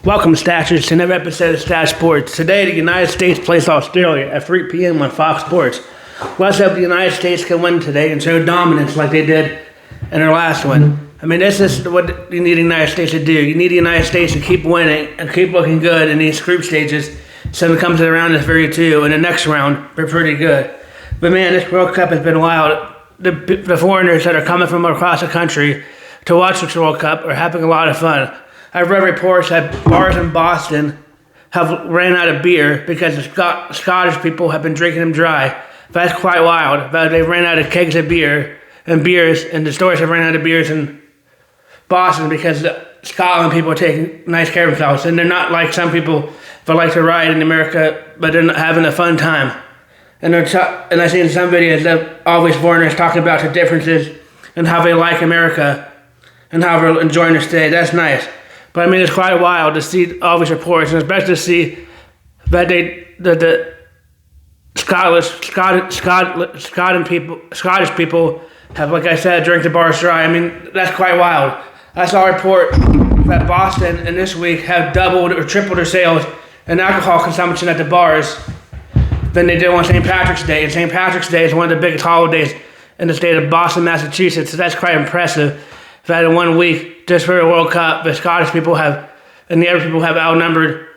Welcome, Stashers, to another episode of STACHE Sports. Today, the United States plays Australia at 3 p.m. on Fox Sports. Let's hope the United States can win today and show dominance like they did in their last one. I mean, this is what you need the United States to do. You need the United States to keep winning and keep looking good in these group stages. So when it comes to the round of 32, and the next round, they're pretty good. But man, this World Cup has been wild. The foreigners that are coming from across the country to watch this World Cup are having a lot of fun. I've read reports that bars in Boston have ran out of beer because the Scottish people have been drinking them dry. That's quite wild. But they've ran out of kegs of beer and beers, and the stores have ran out of beers in Boston because the Scotland people are taking nice care of themselves. And they're not like some people that like to ride in America, but they're not having a fun time. And I see in some videos that all these foreigners talking about the differences and how they like America and how they're enjoying their stay. That's nice. But I mean, it's quite wild to see all these reports, and especially to see that the Scottish people have, like I said, drank the bars dry. I mean, that's quite wild. I saw a report that Boston in this week have doubled or tripled their sales in alcohol consumption at the bars than they did on St. Patrick's Day. And St. Patrick's Day is one of the biggest holidays in the state of Boston, Massachusetts. So that's quite impressive. That in 1 week, just for the World Cup, the Scottish people have, and the other people have outnumbered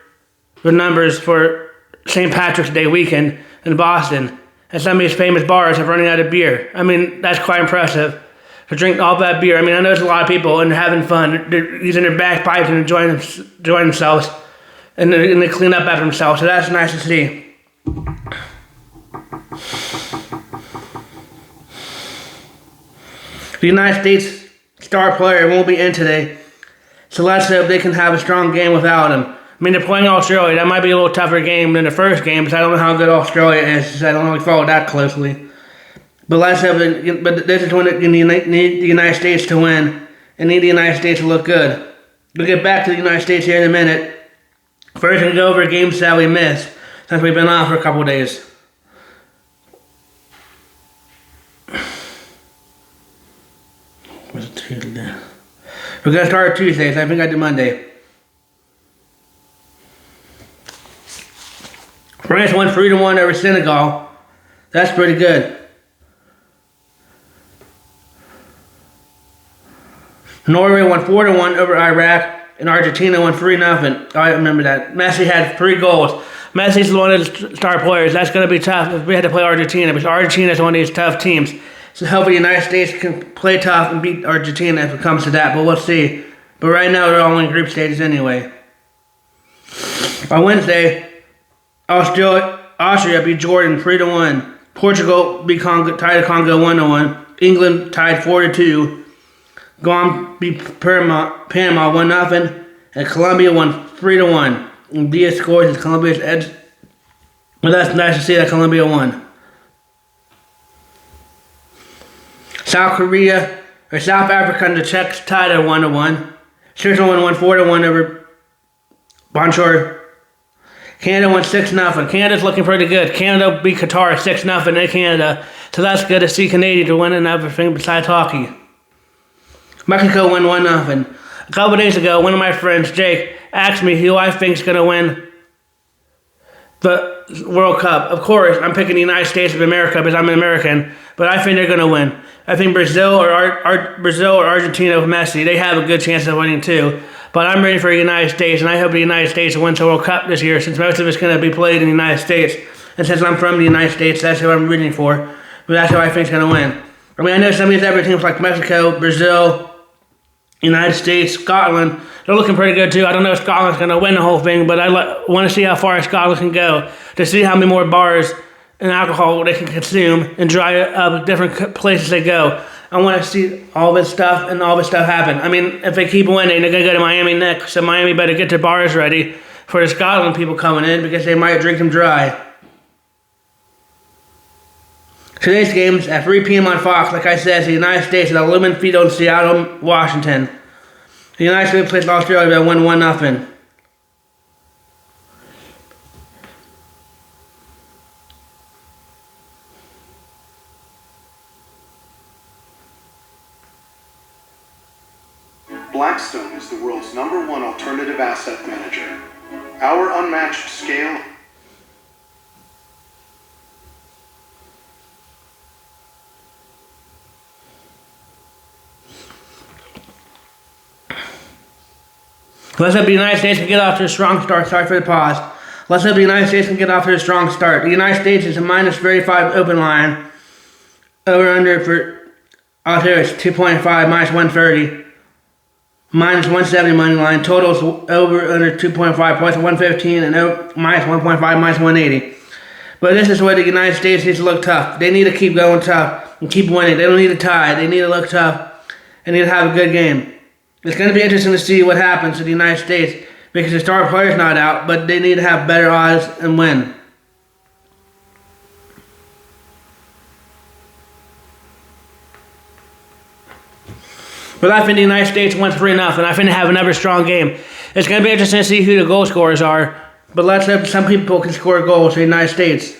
the numbers for St. Patrick's Day weekend in Boston. And some of these famous bars have running out of beer. I mean, that's quite impressive. To drink all that beer. I mean, I know there's a lot of people and they're having fun. They're using their bagpipes and enjoying themselves. And they clean up after themselves. So that's nice to see. The United States star player won't be in today, so let's hope they can have a strong game without him. I mean, they're playing Australia. That might be a little tougher game than the first game, because I don't know how good Australia is, because I don't really follow that closely. But let's hope but this is when you need the United States to win, and need the United States to look good. We'll get back to the United States here in a minute. First, we'll go over games that we missed, since we've been off for a couple of days. What's it Tuesday? We're going to start Tuesdays. I think I did Monday. France won 3-1 over Senegal. That's pretty good. Norway won 4-1 over Iraq, and Argentina won 3-0. I remember that. Messi had 3 goals. Messi's one of the star players. That's going to be tough if we had to play Argentina, because Argentina is one of these tough teams. So hopefully the United States can play tough and beat Argentina if it comes to that, but we'll see. But right now they're all in group stages anyway. On Wednesday, Austria beat Jordan 3-1. Portugal tied Congo 1-1. England tied 4-2. Guam beat Panama 1-0. And Colombia won 3-1. And Diaz scores as Colombia's edge. But that's nice to see that Colombia won. South Africa and the Czechs tied at 1-1. Switzerland won 4-1 over Bonjour. Canada won 6-0. Canada's looking pretty good. Canada beat Qatar 6-0 in Canada. So that's good to see Canada to win in everything besides hockey. Mexico won 1-0. A couple days ago, one of my friends, Jake, asked me who I think is going to win the World Cup. Of course, I'm picking the United States of America because I'm an American, but I think they're going to win. I think Brazil or Argentina with Messi, they have a good chance of winning too. But I'm ready for the United States, and I hope the United States wins the World Cup this year, since most of it's going to be played in the United States. And since I'm from the United States, that's who I'm rooting for. But that's who I think is going to win. I mean, I know some of these other teams like Mexico, Brazil, United States, Scotland, they're looking pretty good too. I don't know if Scotland's going to win the whole thing, but I want to see how far Scotland can go, to see how many more bars and alcohol they can consume and dry up different places they go. I want to see all this stuff happen. I mean, if they keep winning, they're going to go to Miami next, so Miami better get their bars ready for the Scotland people coming in, because they might drink them dry. Today's game's at 3 p.m. on Fox. Like I said, it's the United States at Lumen Field in Seattle, Washington. The United States plays Australia by 1-0. Blackstone is the world's #1 alternative asset manager. Our unmatched scale. Let's hope the United States can get off to a strong start. Sorry for the pause. Let's hope the United States can get off to a strong start. The United States is a minus 35 open line. Over under for Australia is 2.5, minus 130. Minus 170 money line. Totals over under 2.5, plus 115, and minus 1.5, minus 180. But this is where the United States needs to look tough. They need to keep going tough and keep winning. They don't need to tie. They need to look tough and need to have a good game. It's going to be interesting to see what happens to the United States because the star player's not out, but they need to have better odds and win. But I think the United States won 3-0, and I think they have another strong game. It's going to be interesting to see who the goal scorers are, but let's hope some people can score goals for the United States.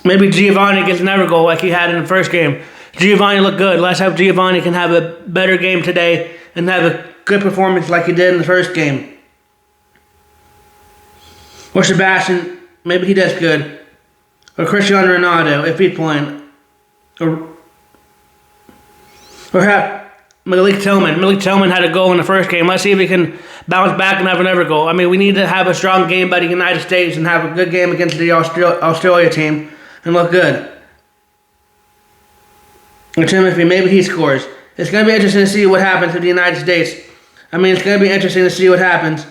Maybe Giovanni gets another goal like he had in the first game. Giovanni looked good. Let's hope Giovanni can have a better game today and have a good performance like he did in the first game. Or Sebastian, maybe he does good. Or Cristiano Ronaldo, if he's playing. Or Malik Tillman. Malik Tillman had a goal in the first game. Let's see if he can bounce back and have another goal. I mean, we need to have a strong game by the United States and have a good game against the Australia team and look good. And Timothy, maybe he scores. It's going to be interesting to see what happens with the United States. I mean, it's going to be interesting to see what happens.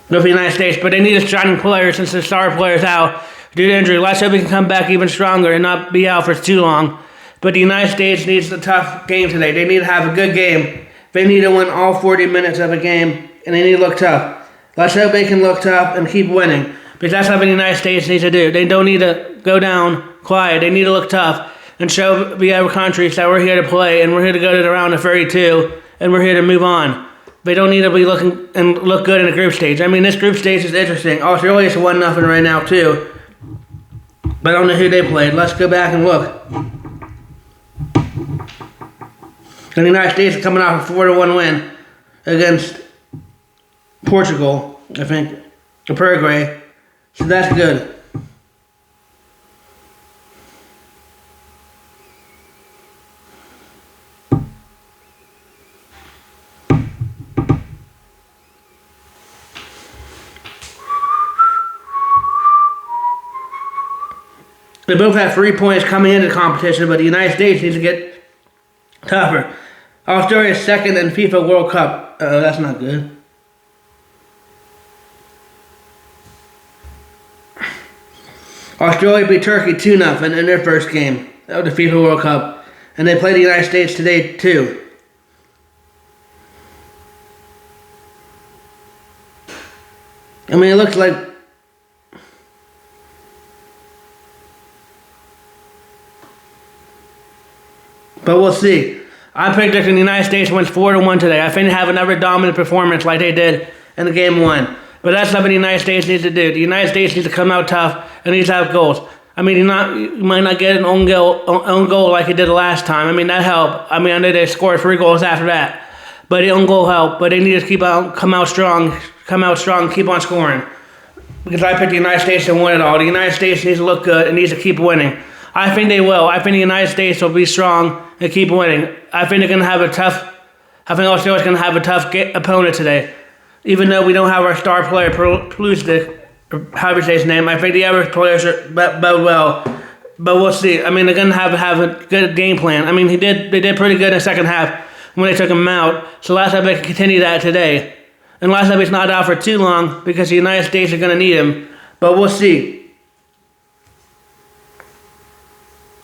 With the United States, but they need a shining player since the star player's out due to injury. Let's hope he can come back even stronger and not be out for too long. But the United States needs a tough game today. They need to have a good game. They need to win all 40 minutes of a game, and they need to look tough. Let's hope they can look tough and keep winning, because that's what the United States needs to do. They don't need to go down quiet. They need to look tough and show the other countries that we're here to play, and we're here to go to the round of 32, and we're here to move on. They don't need to be looking and look good in the group stage. I mean, this group stage is interesting. Australia's 1-0 right now, too. But I don't know who they played. Let's go back and look. And the United States is coming off a 4-1 win against Portugal, I think, or Paraguay. So that's good. They both have 3 points coming into the competition, but the United States needs to get tougher. Australia is second in FIFA World Cup. That's not good. Australia beat Turkey 2-0 in their first game of the FIFA World Cup. And they play the United States today, too. I mean, it looks like but we'll see. I'm predicting the United States wins 4-1 today. I think they have another dominant performance like they did in the game 1. But that's something the United States needs to do. The United States needs to come out tough and needs to have goals. I mean, you might not get an own goal like he did the last time. I mean, that helped. I mean, I know they scored 3 goals after that. But the own goal helped. But they need to come out strong, keep on scoring. Because I picked the United States to win it all. The United States needs to look good and needs to keep winning. I think they will. I think the United States will be strong and keep winning. I think they're going to have I think Australia's going to have a tough opponent today. Even though we don't have our star player, Pulisic, or however you say his name, I think the other players are bode well. But we'll see. I mean, they're going to have a good game plan. I mean, they did pretty good in the second half when they took him out. So let's hope they can continue that today. And let's hope he's not out for too long because the United States are going to need him. But we'll see.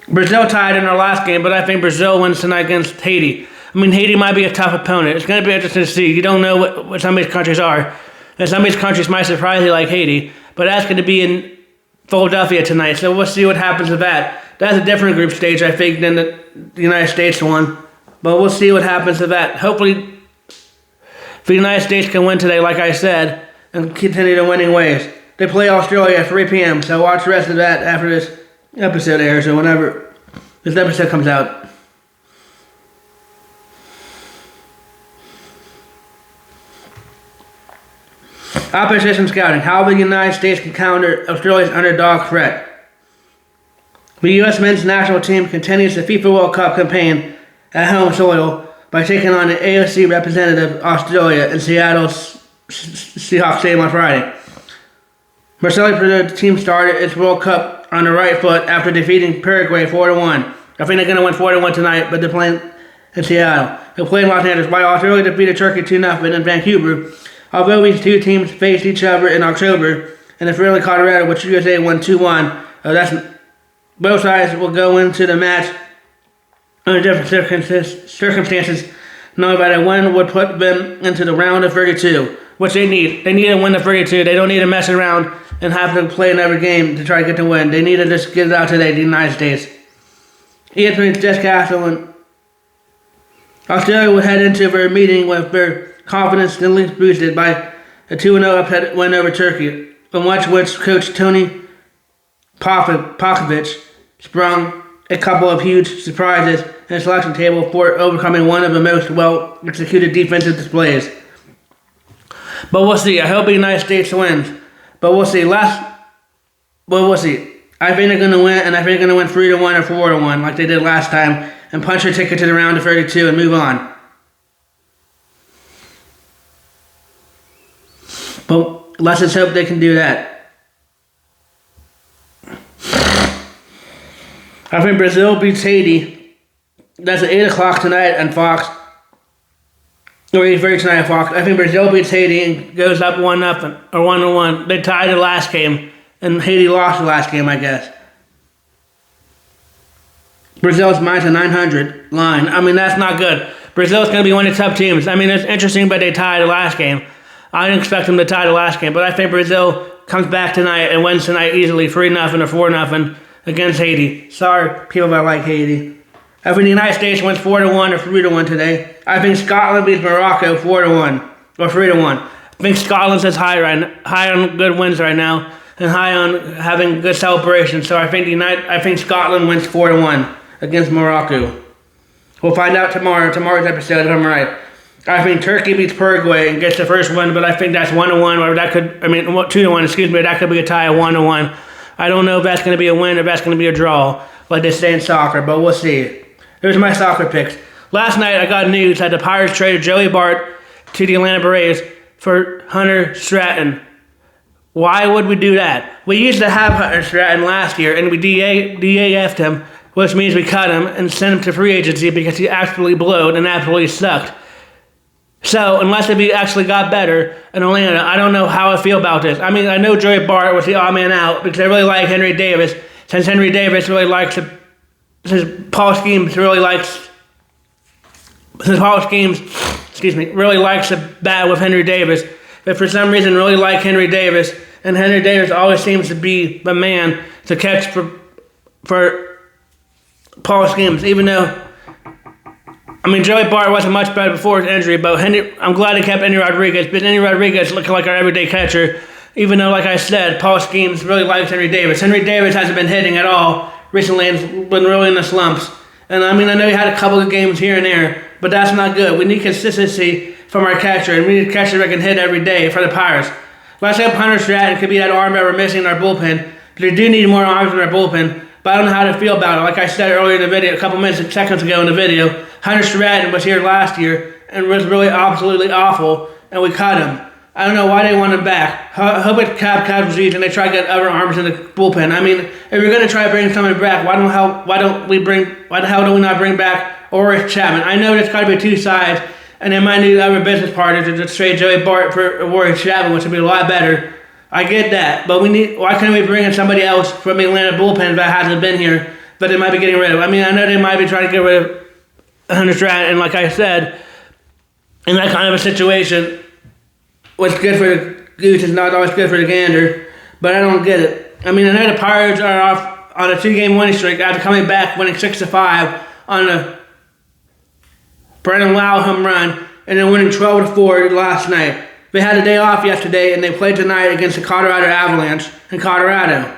Brazil tied in their last game, but I think Brazil wins tonight against Haiti. I mean, Haiti might be a tough opponent. It's going to be interesting to see. You don't know what some of these countries are. And some of these countries might surprise you like Haiti. But that's going to be in Philadelphia tonight. So we'll see what happens with that. That's a different group stage, I think, than the United States one. But we'll see what happens with that. Hopefully, the United States can win today, like I said, and continue their winning ways. They play Australia at 3 p.m., so watch the rest of that after this episode airs or whenever this episode comes out. Opposition scouting. How the United States can counter Australia's underdog threat. The U.S. men's national team continues the FIFA World Cup campaign at home soil by taking on the AOC representative Australia in Seattle Seahawks Stadium on Friday. Marseille team started its World Cup on the right foot after defeating Paraguay 4-1. I think they're going to win 4-1 tonight, but they're playing in Seattle. They played in Los Angeles, while Australia defeated Turkey 2-0 in Vancouver. Although these two teams faced each other in October in the friendly Colorado, which USA won 2-1, both sides will go into the match under different circumstances, knowing that a win would put them into the round of 32, which they need. They need to win the 32. They don't need to mess around and have to play another game to try to get the win. They need to just get it out today, the United States. ESPN's Jess Castle and Australia will head into their meeting with their confidence at least boosted by a 2-0 upset win over Turkey, from which coach Tony Popovich sprung a couple of huge surprises in the selection table for overcoming one of the most well-executed defensive displays. But we'll see. I hope the United States wins. But we'll see. We'll see. I think they're going to win, and I think they're going to win 3-1 or 4-1 like they did last time, and punch their ticket to the round of 32 and move on. But let's just hope they can do that. I think Brazil beats Haiti. That's at 8 o'clock tonight on Fox. Or 8:30 tonight on Fox. I think Brazil beats Haiti and goes up 1-0 or 1-1. They tied the last game, and Haiti lost the last game, I guess. Brazil's minus a 900 line. I mean, that's not good. Brazil's going to be one of the tough teams. I mean, it's interesting, but they tied the last game. I didn't expect them to tie the last game, but I think Brazil comes back tonight and wins tonight easily, 3-0 or 4-0 against Haiti. Sorry, people that like Haiti. I think the United States wins 4-1 or 3-1 today. I think Scotland beats Morocco 4-1 or 3-1. I think Scotland says high on good wins right now and high on having good celebrations. So I think Scotland wins 4-1 against Morocco. We'll find out tomorrow's episode if I'm right. I think Turkey beats Paraguay and gets the first win, but I think that's 1-1, or that could, 2-1, excuse me, that could be a tie of 1-1. I don't know if that's going to be a win or if that's going to be a draw, like they say in soccer, but we'll see. There's my soccer picks. Last night I got news that the Pirates traded Joey Bart to the Atlanta Braves for Hunter Stratton. Why would we do that? We used to have Hunter Stratton last year, and we DAF'd him, which means we cut him and sent him to free agency because he absolutely blowed and absolutely sucked. So, unless it actually got better in Atlanta, I don't know how I feel about this. I mean, I know Joey Bart was the odd man out because I really like Henry Davis. Since Henry Davis really likes since Paul Skeens really likes to bat with Henry Davis. But for some reason, really like Henry Davis. And Henry Davis always seems to be the man to catch for Paul Skeens, even though Joey Bart wasn't much better before his injury, but I'm glad they kept Henry Rodriguez. But Henry Rodriguez looking like our everyday catcher, even though, like I said, Paul Skeens really likes Henry Davis. Henry Davis hasn't been hitting at all recently and been really in the slumps. And I know he had a couple of games here and there, but that's not good. We need consistency from our catcher, and we need a catcher that can hit every day for the Pirates. Let's hope Hunter Stratton could be that arm that we're missing in our bullpen. They do need more arms in our bullpen, but I don't know how to feel about it. Like I said earlier in the video, a couple seconds ago in the video, Hunter Stratton was here last year and was really absolutely awful, and we cut him. I don't know why they want him back. I hope it's cap casualties and they try to get other arms in the bullpen. If we're going to try to bring someone back, why the hell do we not bring back Orris Chapman? I know there's got to be two sides, and they might need other business partners to just trade Joey Bart for Orris Chapman, which would be a lot better. I get that, but why can't we bring in somebody else from the Atlanta bullpen that hasn't been here, but they might be getting rid of? I know they might be trying to get rid of Hunter Stratton, and like I said, in that kind of a situation, what's good for the goose is not always good for the gander, but I don't get it. I mean, I know the Pirates are off on a 2-game winning streak after coming back, winning 6-5 on a Brandon Lau home run, and then winning 12-4 last night. They had a day off yesterday, and they played tonight against the Colorado Avalanche in Colorado.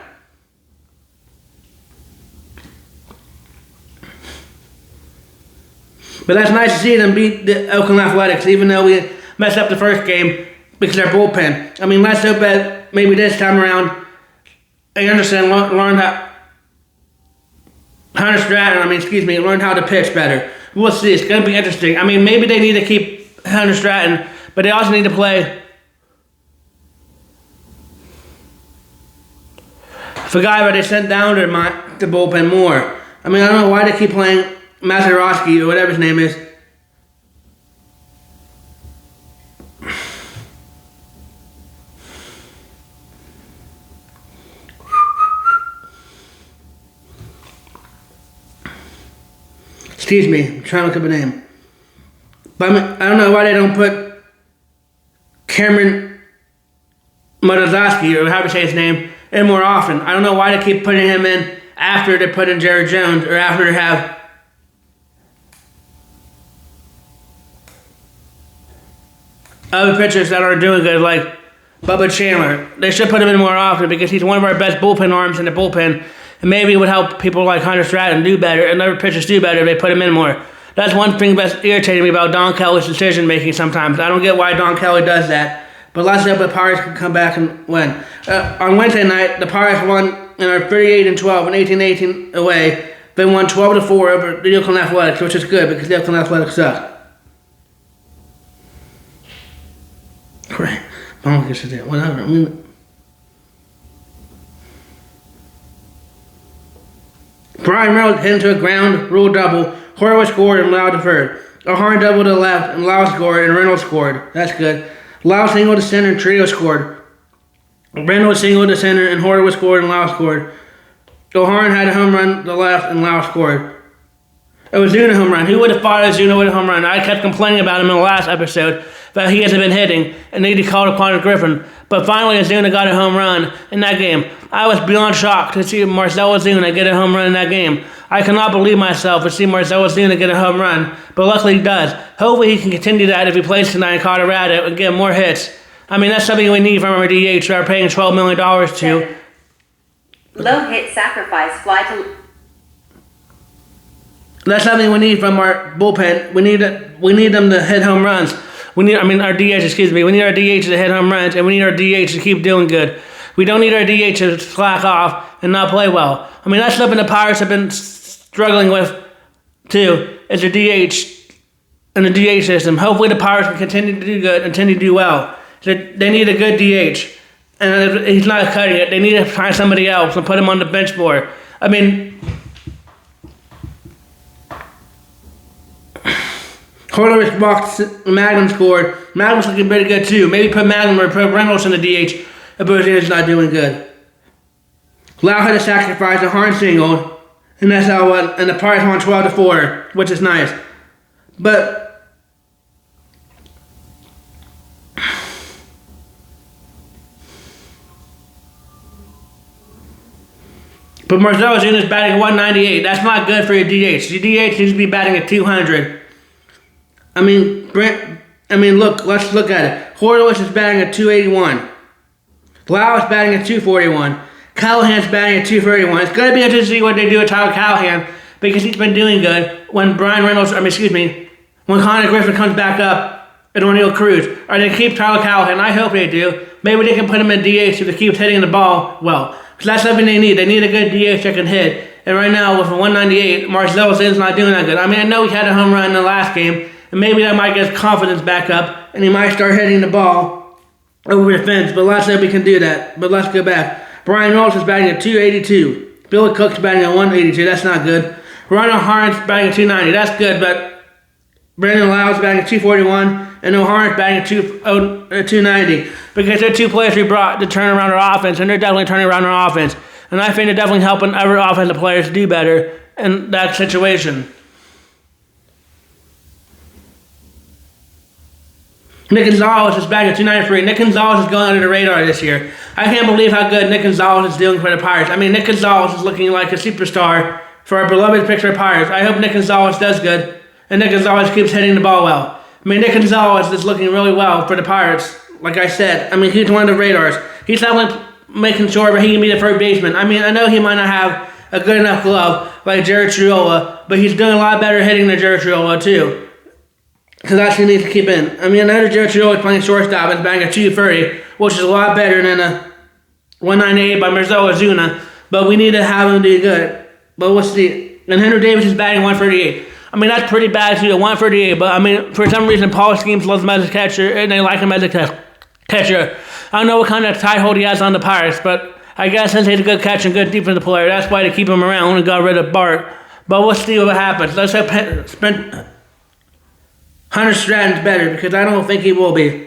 But that's nice to see them beat the Oakland Athletics, even though we messed up the first game because of their bullpen. I mean, let's hope that maybe this time around, Anderson learned how learned how to pitch better. We'll see. It's going to be interesting. I mean, maybe they need to keep Hunter Stratton, but they also need to play the guy that they sent down to the bullpen more. I mean, I don't know why they keep playing Mazeroski or whatever his name is. Excuse me, I'm trying to look up a name. But I don't know why they don't put Cameron Modozowski, or however you say his name, in more often. I don't know why they keep putting him in after they put in Jared Jones, or after they have other pitchers that are doing good, like Bubba Chandler. They should put him in more often because he's one of our best bullpen arms in the bullpen. And maybe it would help people like Hunter Stratton do better and other pitchers do better if they put him in more. That's one thing that's irritating me about Don Kelly's decision making sometimes. I don't get why Don Kelly does that. But let's hope the Pirates can come back and win. On Wednesday night, the Pirates won and are 38-12 and 18-18 away. They won 12-4 over the Oakland Athletics, which is good because the Oakland Athletics suck. Great. I don't guess it's whatever. I mean, Brian Reynolds hit into a ground rule double. Horowitz scored and Lau deferred. O'Harn doubled to the left and Lau scored and Reynolds scored. That's good. Lau singled to center and Trio scored. Reynolds singled to center and Horowitz scored and Lau scored. O'Harn had a home run to the left and Lau scored. It was Ozuna home run. Who would have thought Ozuna would have home run? I kept complaining about him in the last episode that he hasn't been hitting and they called upon Griffin. But finally Ozuna got a home run in that game. I was beyond shocked to see Marcell Ozuna get a home run in that game. I cannot believe myself to see Marcell Ozuna get a home run, but luckily he does. Hopefully he can continue that if he plays tonight in Colorado and get more hits. I mean, that's something we need from our DH. We're paying $12 million to. Low hit sacrifice fly to. That's something we need from our bullpen. We need them to hit home runs. We need our DH to hit home runs, and we need our DH to keep doing good. We don't need our DH to slack off and not play well. I mean, that's something the Pirates have been struggling with, too, is the DH and the DH system. Hopefully the Pirates can continue to do good and continue to do well. They need a good DH, and if he's not cutting it, they need to find somebody else and put him on the bench more. I mean, Horowitz boxed, Magnum scored. Magnum's looking pretty good too. Maybe put Magnum or put Reynolds in the DH if Ozina's not doing good. Lau had a sacrifice, a Harn singled, and that's how it went. And the Pirates won 12-4, which is nice. But Marcell Ozuna's batting at 198. That's not good for your DH. Your DH needs to be batting at 200. I mean, let's look at it. Horowitz is batting at 281. Lau is batting at 241. Callahan's batting at 231. It's going to be interesting to see what they do with Tyler Callahan because he's been doing good. When when Connor Griffin comes back up and O'Neal Cruz, are they keep Tyler Callahan? I hope they do. Maybe they can put him in DH if he keeps hitting the ball well. Because that's something they need. They need a good DH that can hit. And right now, with a 198, Marcell Ozuna's not doing that good. I mean, I know he had a home run in the last game, and maybe that might get his confidence back up, and he might start hitting the ball over the fence. But let's see if we can do that. But let's go back. Brian Reynolds is batting at 282. Billy Cook's batting at 182. That's not good. Ronald Harn's batting at 290. That's good, but Brandon Lau's batting at 241, and O'Harn's batting at 290. Because they're two players we brought to turn around our offense, and they're definitely turning around our offense. And I think they're definitely helping other offensive players do better in that situation. Nick Gonzalez is back at 293. Nick Gonzalez is going under the radar this year. I can't believe how good Nick Gonzalez is doing for the Pirates. I mean, Nick Gonzalez is looking like a superstar for our beloved Pittsburgh Pirates. I hope Nick Gonzalez does good, and Nick Gonzalez keeps hitting the ball well. I mean, Nick Gonzalez is looking really well for the Pirates. Like I said, I mean, he's one of the radars. He's not making sure that he can be the third baseman. I mean, I know he might not have a good enough glove like Jared Triola, but he's doing a lot better hitting than Jared Triola, too. Because that's what he needs to keep in. I mean, I know Jared Triola is playing shortstop and batting at 230, which is a lot better than a 198 by Marcell Ozuna, but we need to have him do good. But we'll see. And Henry Davis is batting 138. I mean, that's pretty bad too, 138, but I mean, for some reason, Paul Schemes loves him as a catcher, and they like him as a catcher. I don't know what kind of tie hold he has on the Pirates, but I guess since he's a good catcher and good defensive player, that's why they keep him around and got rid of Bart. But we'll see what happens. Let's hope Hunter Stratton's better, because I don't think he will be.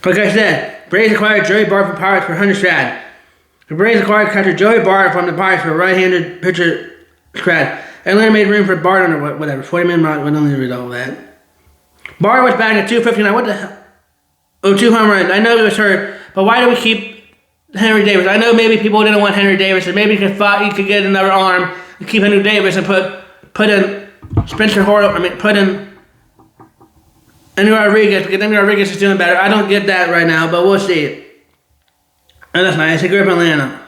Like I said, Braves acquired Joey Bart from Pirates for Hunter Stratton. The Braves acquired catcher Joey Bart from the Pirates for right-handed pitcher Stratton. And then made room for Bart under whatever, 40 minutes, we don't need to read all that. Bart was batting at 259, what the hell? Oh, 2 home runs. I know he was hurt, but why do we keep Henry Davis? I know maybe people didn't want Henry Davis, and maybe he could get another arm and keep Henry Davis and put in Spencer Horwitz, put in Andy Rodriguez, because Andy Rodriguez is doing better. I don't get that right now, but we'll see. And that's nice. He grew up in Atlanta.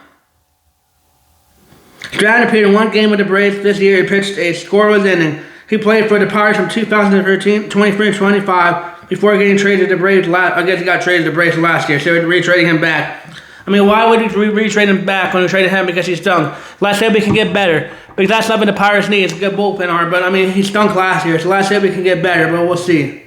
Stratton appeared in one game with the Braves this year. He pitched a scoreless inning. He played for the Pirates from 2013, 23-25, before getting traded to the Braves. I guess he got traded to the Braves last year, so we're retrading him back. I mean, why would we retrade him back when we traded him? Because he stunk. Let's hope we can get better, because that's something the Pirates need. It's a good bullpen arm, but I mean, he stunk last year, so let's hope we can get better, but we'll see.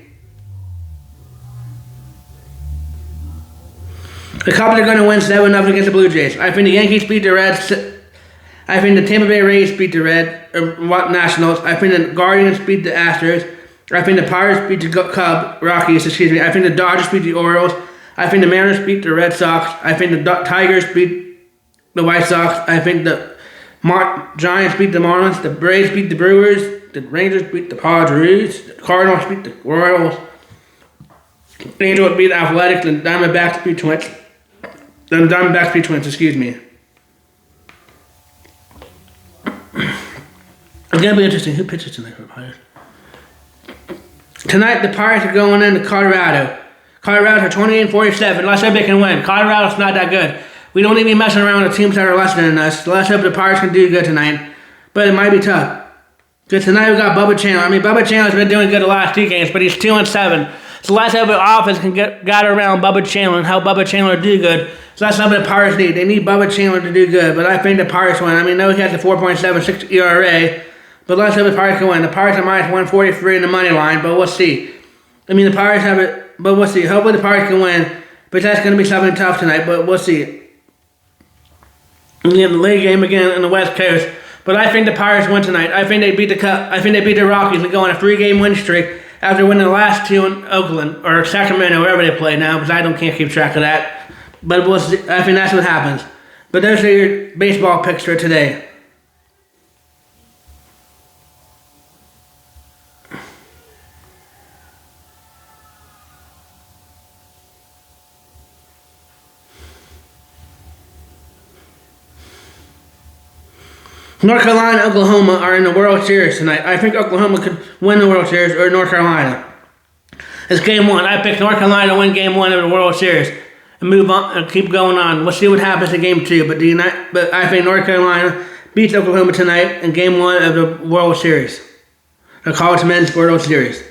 The Cubs are going to win 7-0 against the Blue Jays. I think the Yankees beat the Reds. I think the Tampa Bay Rays beat the Nationals. I think the Guardians beat the Astros. I think the Pirates beat the Rockies. I think the Dodgers beat the Orioles. I think the Mariners beat the Red Sox. I think the Tigers beat the White Sox. I think the Giants beat the Marlins. The Braves beat the Brewers. The Rangers beat the Padres. The Cardinals beat the Royals. The Angels beat the Athletics. The Diamondbacks beat Twins. The Diamondbacks beat Twins, excuse me. It's going to be interesting. Who pitches tonight for the Pirates? Tonight, the Pirates are going into Colorado. Colorado are 28-47. Let's hope they can win. Colorado's not that good. We don't need to be messing around with teams that are less than us. So let's hope the Pirates can do good tonight. But it might be tough. Because tonight we got Bubba Chandler. Bubba Chandler's been doing good the last 2 games, but he's 2-7. So let's hope the offense can get around Bubba Chandler and help Bubba Chandler do good. So that's something the Pirates need. They need Bubba Chandler to do good, but I think the Pirates win. No, he has a 4.76 ERA, but let's hope the Pirates can win. The Pirates are minus 143 in the money line, but we'll see. The Pirates have it, but we'll see. Hopefully the Pirates can win, but that's going to be something tough tonight, but we'll see. And then the late game again on the West Coast, but I think the Pirates win tonight. I think they beat the Rockies and go on a 3-game win streak after winning the last 2 in Oakland, or Sacramento, wherever they play now, because I can't keep track of that. But we'll see. I think that's what happens. But those are your baseball picks for today. North Carolina and Oklahoma are in the World Series tonight. I think Oklahoma could win the World Series, or North Carolina. It's game 1. I picked North Carolina to win game 1 of the World Series and move on and keep going on. We'll see what happens in game 2. But I think North Carolina beats Oklahoma tonight in game 1 of the World Series, the College Men's World Series.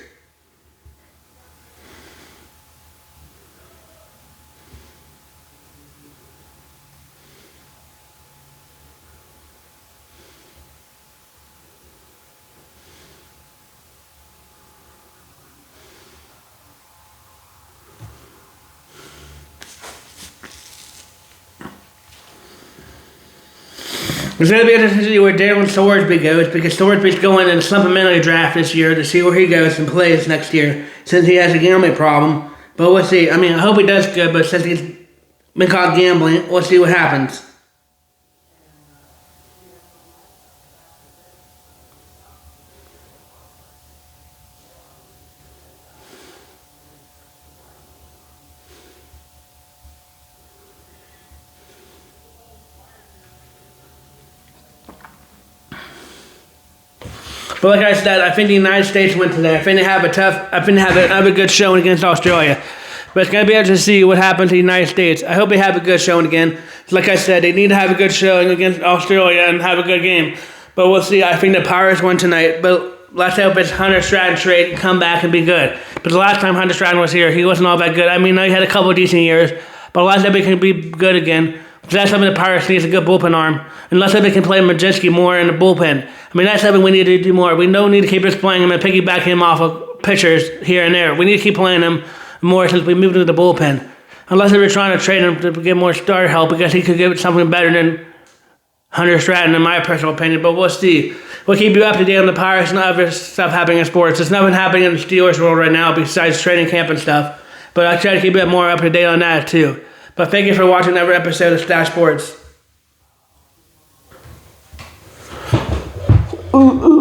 It's going to be interesting to see where Darren Thorsby goes, because Thorsby's going in a supplementary draft this year to see where he goes and plays next year, since he has a gambling problem. But we'll see. I mean, I hope he does good, but since he's been caught gambling, we'll see what happens. But like I said, I think the United States win today. I think they have another good showing against Australia. But it's going to be interesting to see what happens to the United States. I hope they have a good showing again. Like I said, they need to have a good showing against Australia and have a good game. But we'll see. I think the Pirates win tonight. But let's hope it's Hunter Stratton trade and come back and be good. But the last time Hunter Stratton was here, he wasn't all that good. I mean, he had a couple of decent years. But let's hope he can be good again. That's something the Pirates needs, a good bullpen arm. And let's hope they can play Majewski more in the bullpen. I mean, that's something we need to do more. We don't need to keep just playing him and piggyback him off of pitchers here and there. We need to keep playing him more since we moved into the bullpen. Unless they were trying to trade him to get more starter help, because he could give it something better than Hunter Stratton, in my personal opinion. But we'll see. We'll keep you up to date on the Pirates and other stuff happening in sports. There's nothing happening in the Steelers world right now besides training camp and stuff. But I'll try to keep you more up to date on that too. But thank you for watching another episode of STACHE Sports. Ooh.